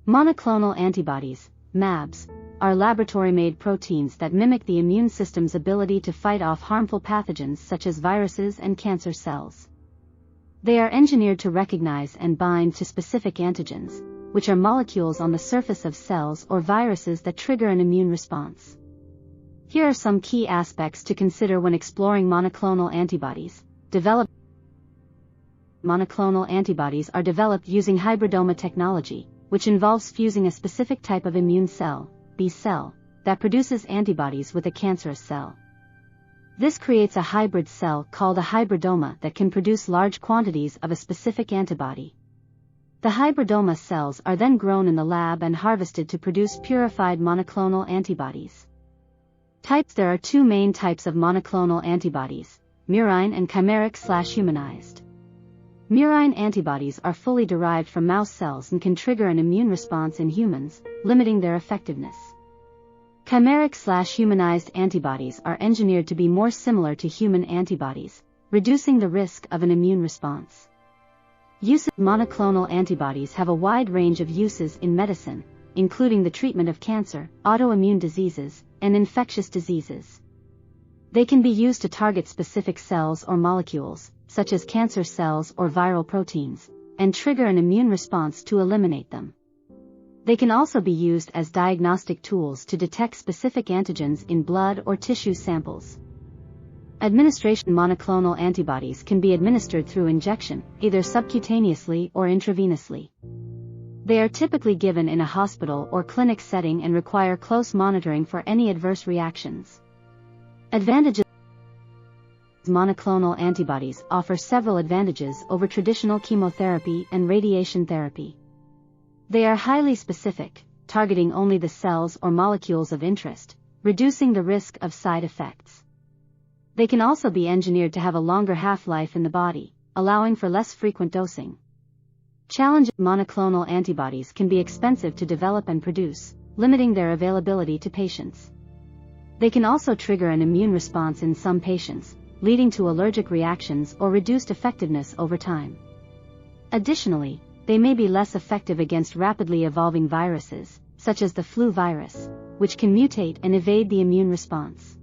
Monoclonal antibodies, MABs, are laboratory-made proteins that mimic the immune system's ability to fight off harmful pathogens such as viruses and cancer cells. They are engineered to recognize and bind to specific antigens, which are molecules on the surface of cells or viruses that trigger an immune response. Here are some key aspects to consider when exploring monoclonal antibodies. Monoclonal antibodies are developed using hybridoma technology, which involves fusing a specific type of immune cell, B cell, that produces antibodies with a cancerous cell. This creates a hybrid cell called a hybridoma that can produce large quantities of a specific antibody. The hybridoma cells are then grown in the lab and harvested to produce purified monoclonal antibodies. There are two main types of monoclonal antibodies, murine and chimeric/humanized. Murine antibodies are fully derived from mouse cells and can trigger an immune response in humans, limiting their effectiveness. Chimeric/humanized antibodies are engineered to be more similar to human antibodies, reducing the risk of an immune response. Monoclonal antibodies have a wide range of uses in medicine, including the treatment of cancer, autoimmune diseases, and infectious diseases. They can be used to target specific cells or molecules, such as cancer cells or viral proteins, and trigger an immune response to eliminate them. They can also be used as diagnostic tools to detect specific antigens in blood or tissue samples. Monoclonal antibodies can be administered through injection, either subcutaneously or intravenously. They are typically given in a hospital or clinic setting and require close monitoring for any adverse reactions. Advantages: monoclonal antibodies offer several advantages over traditional chemotherapy and radiation therapy. They are highly specific, targeting only the cells or molecules of interest, reducing the risk of side effects. They can also be engineered to have a longer half-life in the body, allowing for less frequent dosing. Monoclonal antibodies can be expensive to develop and produce, limiting their availability to patients. They can also trigger an immune response in some patients, leading to allergic reactions or reduced effectiveness over time. Additionally, they may be less effective against rapidly evolving viruses, such as the flu virus, which can mutate and evade the immune response.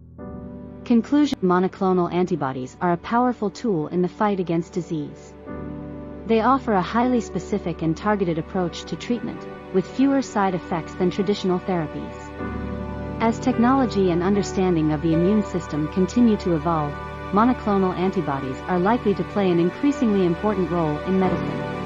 Monoclonal antibodies are a powerful tool in the fight against disease. They offer a highly specific and targeted approach to treatment, with fewer side effects than traditional therapies. As technology and understanding of the immune system continue to evolve, monoclonal antibodies are likely to play an increasingly important role in medicine.